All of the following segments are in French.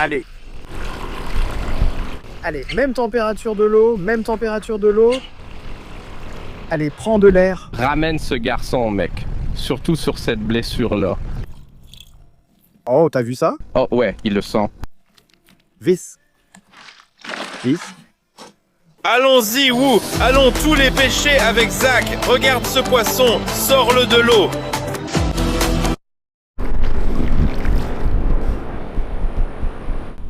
Allez. Allez, même température de l'eau, même température de l'eau. Allez, prends de l'air. Ramène ce garçon, mec. Surtout sur cette blessure-là. Oh, t'as vu ça? Oh ouais, il le sent. Vis. Vis. Allons-y, Wu. Allons tous les pêcher avec Zach. Regarde ce poisson. Sors-le de l'eau.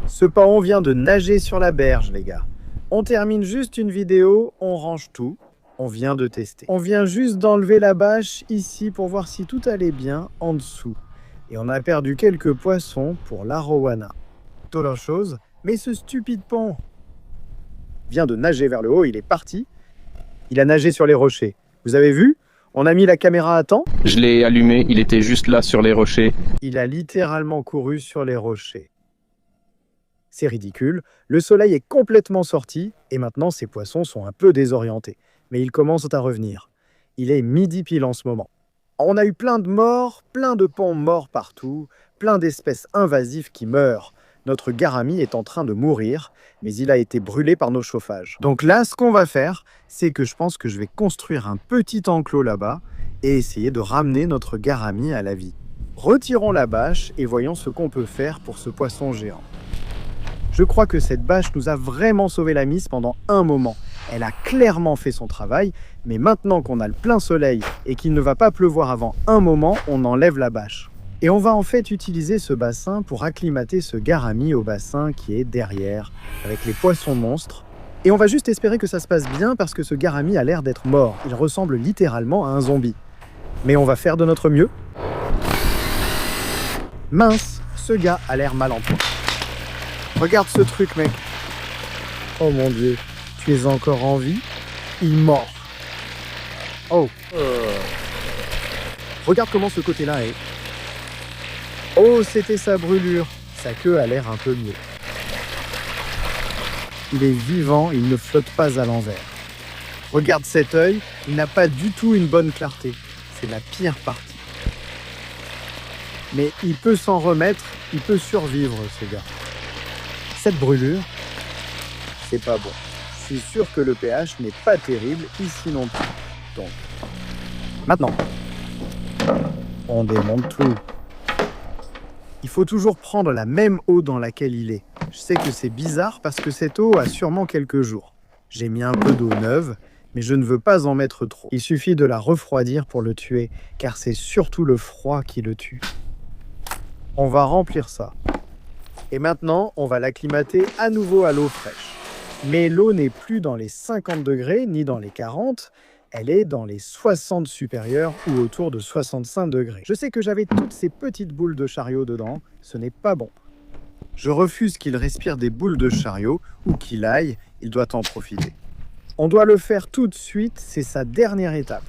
Ce paon vient de nager sur la berge, les gars. On termine juste une vidéo, on range tout. On vient de tester. On vient juste d'enlever la bâche ici pour voir si tout allait bien en dessous. Et on a perdu quelques poissons pour l'arowana. Toute la chose, mais ce stupide paon vient de nager vers le haut, il est parti. Il a nagé sur les rochers. Vous avez vu? On a mis la caméra à temps. Je l'ai allumé, il était juste là sur les rochers. Il a littéralement couru sur les rochers. C'est ridicule. Le soleil est complètement sorti et maintenant ces poissons sont un peu désorientés. Mais ils commencent à revenir. Il est midi pile en ce moment. On a eu plein de morts, plein de ponts morts partout, plein d'espèces invasives qui meurent. Notre garami est en train de mourir, mais il a été brûlé par nos chauffages. Donc là, ce qu'on va faire, c'est que je pense que je vais construire un petit enclos là-bas et essayer de ramener notre garami à la vie. Retirons la bâche et voyons ce qu'on peut faire pour ce poisson géant. Je crois que cette bâche nous a vraiment sauvé la mise pendant un moment. Elle a clairement fait son travail, mais maintenant qu'on a le plein soleil et qu'il ne va pas pleuvoir avant un moment, on enlève la bâche. Et on va en fait utiliser ce bassin pour acclimater ce garami au bassin qui est derrière, avec les poissons monstres. Et on va juste espérer que ça se passe bien parce que ce garami a l'air d'être mort. Il ressemble littéralement à un zombie. Mais on va faire de notre mieux. Mince, ce gars a l'air mal en point. Regarde ce truc, mec. Oh mon Dieu, tu es encore en vie? Il mord. Oh. Regarde comment ce côté-là est. Oh, c'était sa brûlure. Sa queue a l'air un peu mieux. Il est vivant, il ne flotte pas à l'envers. Regarde cet œil, il n'a pas du tout une bonne clarté. C'est la pire partie. Mais il peut s'en remettre, il peut survivre, ce gars. Cette brûlure, c'est pas bon. Je suis sûr que le pH n'est pas terrible ici non plus. Donc, maintenant, on démonte tout. Il faut toujours prendre la même eau dans laquelle il est. Je sais que c'est bizarre parce que cette eau a sûrement quelques jours. J'ai mis un peu d'eau neuve, mais je ne veux pas en mettre trop. Il suffit de la refroidir pour le tuer, car c'est surtout le froid qui le tue. On va remplir ça. Et maintenant, on va l'acclimater à nouveau à l'eau fraîche. Mais l'eau n'est plus dans les 50 degrés ni dans les 40, elle est dans les 60 supérieurs ou autour de 65 degrés. Je sais que j'avais toutes ces petites boules de chariot dedans, ce n'est pas bon. Je refuse qu'il respire des boules de chariot ou qu'il aille, il doit en profiter. On doit le faire tout de suite, c'est sa dernière étape.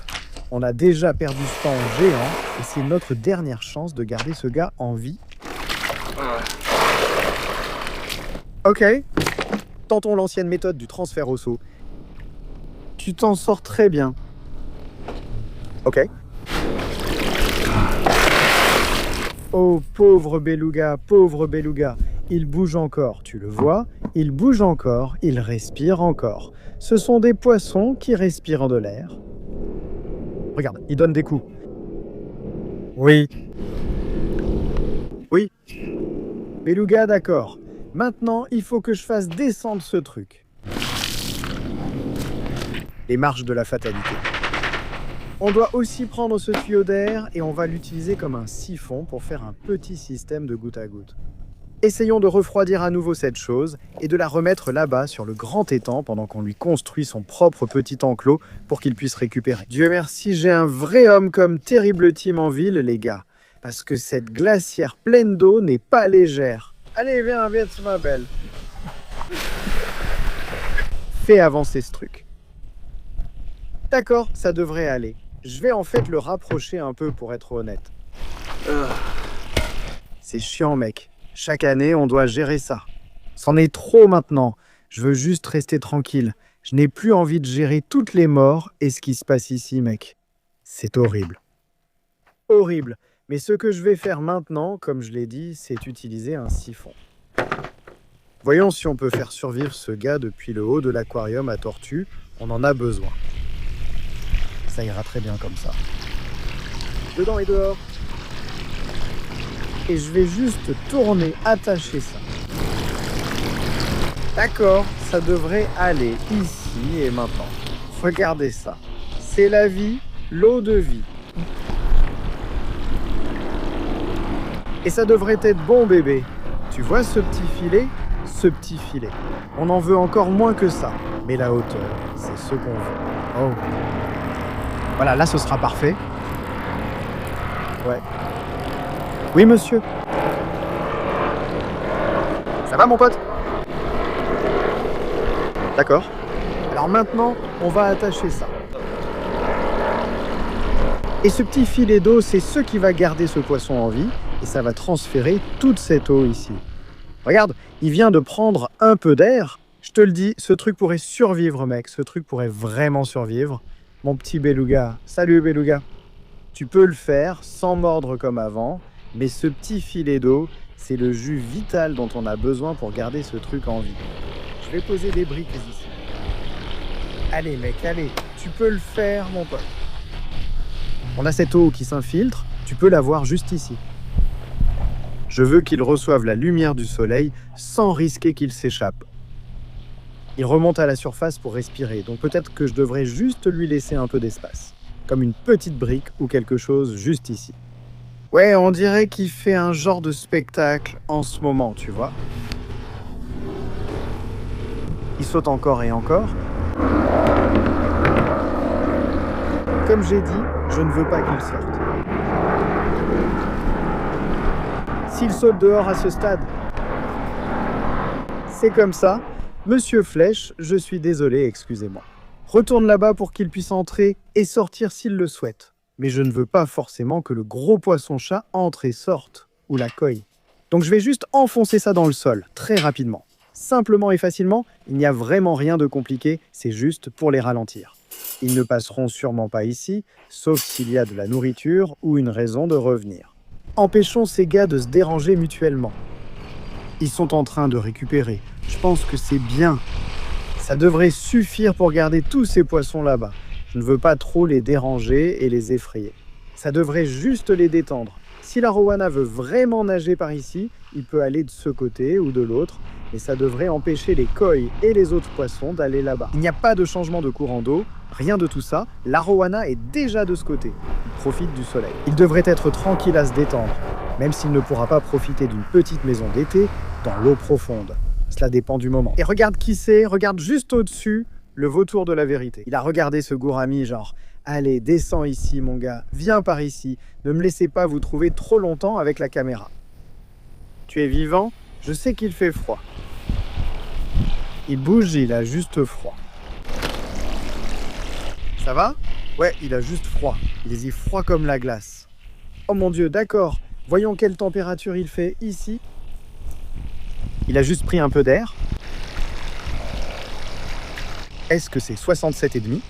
On a déjà perdu ce paon géant et c'est notre dernière chance de garder ce gars en vie. Ok, tentons l'ancienne méthode du transfert au seau. Tu t'en sors très bien. Ok. Oh, pauvre beluga, il bouge encore, tu le vois, il bouge encore, il respire encore. Ce sont des poissons qui respirent de l'air. Regarde, il donne des coups. Oui. Oui. Beluga, d'accord. Maintenant, il faut que je fasse descendre ce truc. Les marches de la fatalité. On doit aussi prendre ce tuyau d'air et on va l'utiliser comme un siphon pour faire un petit système de goutte à goutte. Essayons de refroidir à nouveau cette chose et de la remettre là-bas sur le grand étang pendant qu'on lui construit son propre petit enclos pour qu'il puisse récupérer. Dieu merci, j'ai un vrai homme comme Terrible Team en ville, les gars. Parce que cette glacière pleine d'eau n'est pas légère. Allez, viens, tu m'appelles. Fais avancer ce truc. D'accord, ça devrait aller. Je vais en fait le rapprocher un peu pour être honnête. C'est chiant, mec. Chaque année, on doit gérer ça. C'en est trop maintenant. Je veux juste rester tranquille. Je n'ai plus envie de gérer toutes les morts et ce qui se passe ici, mec. C'est horrible. Horrible. Mais ce que je vais faire maintenant, comme je l'ai dit, c'est utiliser un siphon. Voyons si on peut faire survivre ce gars depuis le haut de l'aquarium à tortues. On en a besoin. Ça ira très bien comme ça. Dedans et dehors. Et je vais juste tourner, attacher ça. D'accord, ça devrait aller ici et maintenant. Regardez ça. C'est la vie, l'eau de vie. Et ça devrait être bon, bébé. Tu vois ce petit filet? Ce petit filet. On en veut encore moins que ça. Mais la hauteur, c'est ce qu'on veut. Oh. Voilà, là, ce sera parfait. Ouais. Oui, monsieur. Ça va, mon pote? D'accord. Alors maintenant, on va attacher ça. Et ce petit filet d'eau, c'est ce qui va garder ce poisson en vie. Et ça va transférer toute cette eau ici. Regarde, il vient de prendre un peu d'air. Je te le dis, ce truc pourrait survivre, mec. Ce truc pourrait vraiment survivre. Mon petit beluga. Salut, beluga. Tu peux le faire sans mordre comme avant. Mais ce petit filet d'eau, c'est le jus vital dont on a besoin pour garder ce truc en vie. Je vais poser des briques ici. Allez, mec, allez. Tu peux le faire, mon pote. On a cette eau qui s'infiltre. Tu peux la voir juste ici. Je veux qu'il reçoive la lumière du soleil sans risquer qu'il s'échappe. Il remonte à la surface pour respirer, donc peut-être que je devrais juste lui laisser un peu d'espace. Comme une petite brique ou quelque chose juste ici. Ouais, on dirait qu'il fait un genre de spectacle en ce moment, tu vois. Il saute encore et encore. Comme j'ai dit, je ne veux pas qu'il sorte. S'il saute dehors à ce stade, c'est comme ça. Monsieur Flèche, je suis désolé, excusez-moi. Retourne là-bas pour qu'il puisse entrer et sortir s'il le souhaite. Mais je ne veux pas forcément que le gros poisson-chat entre et sorte, ou la coille. Donc je vais juste enfoncer ça dans le sol, très rapidement. Simplement et facilement, il n'y a vraiment rien de compliqué, c'est juste pour les ralentir. Ils ne passeront sûrement pas ici, sauf s'il y a de la nourriture ou une raison de revenir. Empêchons ces gars de se déranger mutuellement. Ils sont en train de récupérer. Je pense que c'est bien. Ça devrait suffire pour garder tous ces poissons là-bas. Je ne veux pas trop les déranger et les effrayer. Ça devrait juste les détendre. Si l'Arowana veut vraiment nager par ici, il peut aller de ce côté ou de l'autre, mais ça devrait empêcher les koi et les autres poissons d'aller là-bas. Il n'y a pas de changement de courant d'eau, rien de tout ça. L'Arowana est déjà de ce côté. Il profite du soleil. Il devrait être tranquille à se détendre, même s'il ne pourra pas profiter d'une petite maison d'été dans l'eau profonde. Cela dépend du moment. Et regarde qui c'est, regarde juste au-dessus, le vautour de la vérité. Il a regardé ce gourami genre « Allez, descends ici mon gars, viens par ici, ne me laissez pas vous trouver trop longtemps avec la caméra. Tu es vivant? Je sais qu'il fait froid. » Il bouge, il a juste froid. Ça va? Ouais, il a juste froid. Il est froid comme la glace. Oh mon Dieu, d'accord. Voyons quelle température il fait ici. Il a juste pris un peu d'air. Est-ce que c'est 67,5?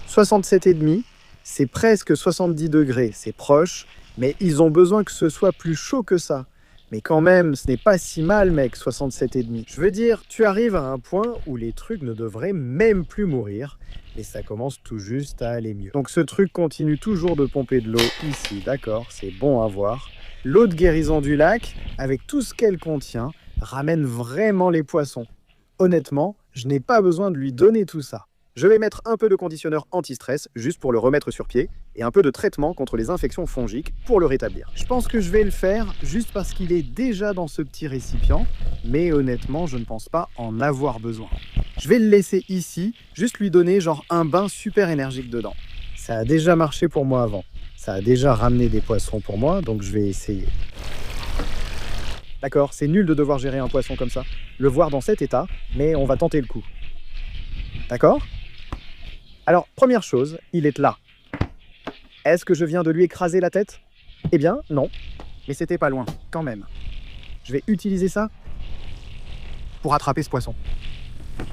67,5, c'est presque 70 degrés. C'est proche, mais ils ont besoin que ce soit plus chaud que ça. Mais quand même, ce n'est pas si mal, mec, 67,5. Je veux dire, tu arrives à un point où les trucs ne devraient même plus mourir. Et ça commence tout juste à aller mieux. Donc ce truc continue toujours de pomper de l'eau ici, d'accord, c'est bon à voir. L'eau de guérison du lac, avec tout ce qu'elle contient, ramène vraiment les poissons. Honnêtement, je n'ai pas besoin de lui donner tout ça. Je vais mettre un peu de conditionneur anti-stress, juste pour le remettre sur pied, et un peu de traitement contre les infections fongiques pour le rétablir. Je pense que je vais le faire juste parce qu'il est déjà dans ce petit récipient, mais honnêtement, je ne pense pas en avoir besoin. Je vais le laisser ici, juste lui donner genre un bain super énergique dedans. Ça a déjà marché pour moi avant. Ça a déjà ramené des poissons pour moi, donc je vais essayer. D'accord, c'est nul de devoir gérer un poisson comme ça. Le voir dans cet état, mais on va tenter le coup. D'accord ? Alors, première chose, il est là. Est-ce que je viens de lui écraser la tête ? Eh bien, non. Mais c'était pas loin, quand même. Je vais utiliser ça pour attraper ce poisson.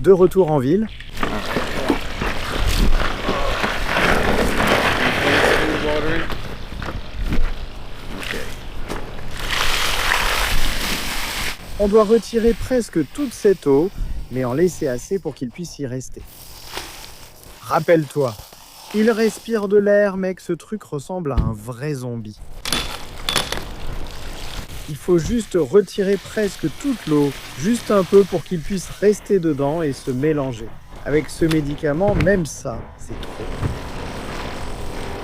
De retour en ville. On doit retirer presque toute cette eau, mais en laisser assez pour qu'il puisse y rester. Rappelle-toi, il respire de l'air, mec, ce truc ressemble à un vrai zombie. Il faut juste retirer presque toute l'eau, juste un peu pour qu'il puisse rester dedans et se mélanger. Avec ce médicament, même ça, c'est trop.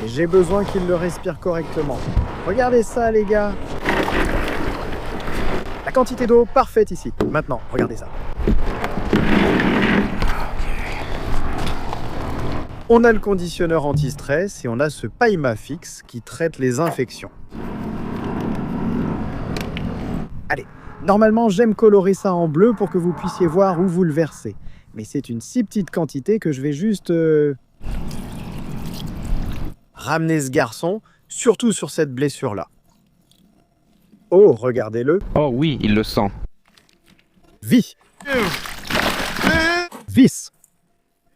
Et j'ai besoin qu'il le respire correctement. Regardez ça, les gars. La quantité d'eau parfaite ici. Maintenant, regardez ça. On a le conditionneur anti-stress et on a ce Paimafix qui traite les infections. Allez, normalement j'aime colorer ça en bleu pour que vous puissiez voir où vous le versez. Mais c'est une si petite quantité que je vais juste ramener ce garçon, surtout sur cette blessure-là. Oh, regardez-le. Oh oui, il le sent. Vis. Vis.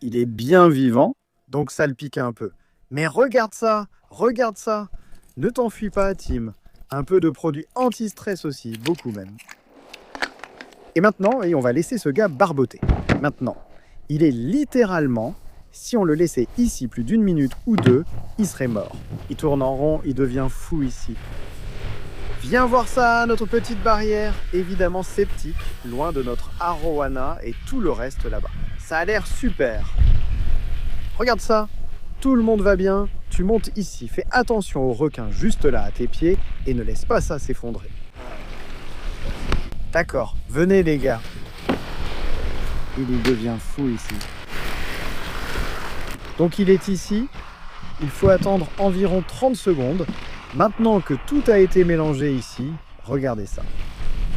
Il est bien vivant, donc ça le pique un peu. Mais regarde ça, regarde ça. Ne t'enfuis pas, Tim. Un peu de produit anti-stress aussi, beaucoup même. Et maintenant, on va laisser ce gars barboter. Maintenant, il est littéralement, si on le laissait ici plus d'1 minute ou 2, il serait mort. Il tourne en rond, il devient fou ici. Viens voir ça, notre petite barrière, évidemment sceptique, loin de notre arowana et tout le reste là-bas. Ça a l'air super. Regarde ça, tout le monde va bien. Tu montes ici, fais attention aux requins juste là à tes pieds et ne laisse pas ça s'effondrer. D'accord, venez les gars. Il devient fou ici. Donc il est ici, il faut attendre environ 30 secondes. Maintenant que tout a été mélangé ici, regardez ça.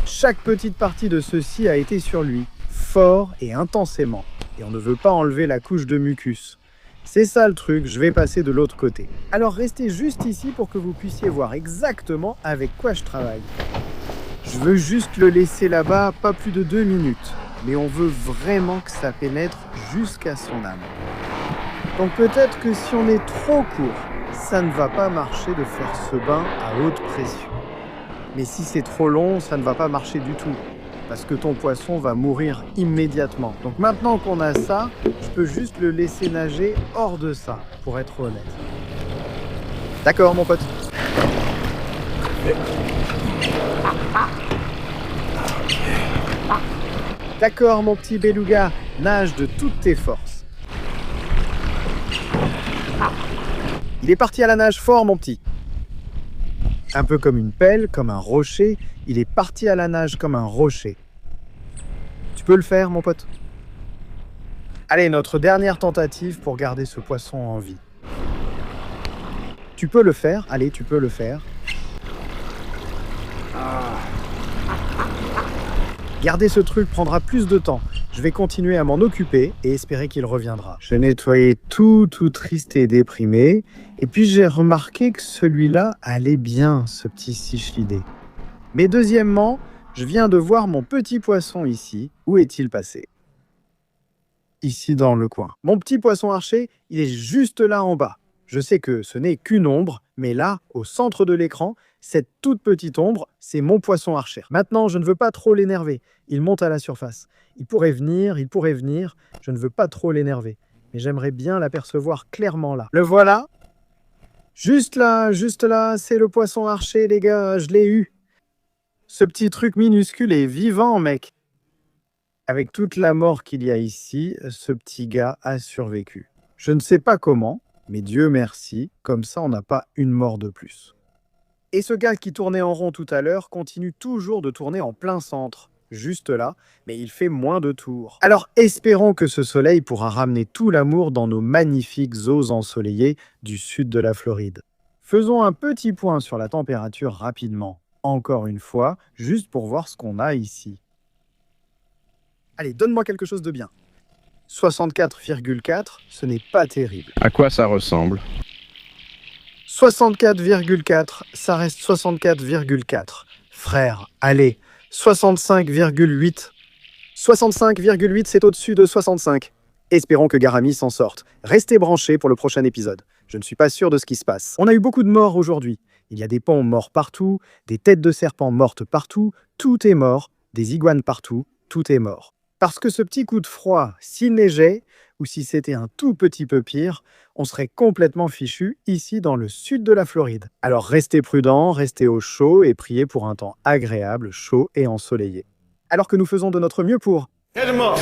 Chaque petite partie de ceci a été sur lui, fort et intensément. Et on ne veut pas enlever la couche de mucus. C'est ça le truc, je vais passer de l'autre côté. Alors restez juste ici pour que vous puissiez voir exactement avec quoi je travaille. Je veux juste le laisser là-bas, pas plus de 2 minutes. Mais on veut vraiment que ça pénètre jusqu'à son âme. Donc peut-être que si on est trop court, ça ne va pas marcher de faire ce bain à haute pression. Mais si c'est trop long, ça ne va pas marcher du tout. Parce que ton poisson va mourir immédiatement. Donc maintenant qu'on a ça, je peux juste le laisser nager hors de ça, pour être honnête. D'accord, mon pote. D'accord, mon petit beluga, nage de toutes tes forces. Il est parti à la nage fort, mon petit. Un peu comme une pelle, comme un rocher, il est parti à la nage comme un rocher. Tu peux le faire, mon pote? Allez, notre dernière tentative pour garder ce poisson en vie. Tu peux le faire, allez, tu peux le faire. Garder ce truc prendra plus de temps. Je vais continuer à m'en occuper et espérer qu'il reviendra. Je nettoyais tout triste et déprimé. Et puis j'ai remarqué que celui-là allait bien, ce petit cichlidé. Mais deuxièmement, je viens de voir mon petit poisson ici. Où est-il passé? Ici dans le coin. Mon petit poisson archer, il est juste là en bas. Je sais que ce n'est qu'une ombre, mais là, au centre de l'écran, cette toute petite ombre, c'est mon poisson archer. Maintenant, je ne veux pas trop l'énerver. Il monte à la surface. Il pourrait venir. Je ne veux pas trop l'énerver. Mais j'aimerais bien l'apercevoir clairement là. Le voilà. Juste là, c'est le poisson archer, les gars, je l'ai eu. Ce petit truc minuscule est vivant, mec. Avec toute la mort qu'il y a ici, ce petit gars a survécu. Je ne sais pas comment, mais Dieu merci, comme ça on n'a pas une mort de plus. Et ce gars qui tournait en rond tout à l'heure continue toujours de tourner en plein centre, juste là, mais il fait moins de tours. Alors espérons que ce soleil pourra ramener tout l'amour dans nos magnifiques eaux ensoleillées du sud de la Floride. Faisons un petit point sur la température rapidement, encore une fois, juste pour voir ce qu'on a ici. Allez, donne-moi quelque chose de bien. 64,4, ce n'est pas terrible. À quoi ça ressemble? 64,4, ça reste 64,4. Frère, allez, 65,8. 65,8, c'est au-dessus de 65. Espérons que Garami s'en sorte. Restez branchés pour le prochain épisode. Je ne suis pas sûr de ce qui se passe. On a eu beaucoup de morts aujourd'hui. Il y a des ponts morts partout, des têtes de serpents mortes partout. Tout est mort. des iguanes partout, tout est mort. Parce que ce petit coup de froid, s'il neigeait, ou si c'était un tout petit peu pire, on serait complètement fichu ici dans le sud de la Floride. Alors restez prudents, restez au chaud et priez pour un temps agréable, chaud et ensoleillé. Alors que nous faisons de notre mieux pour Aide-moi!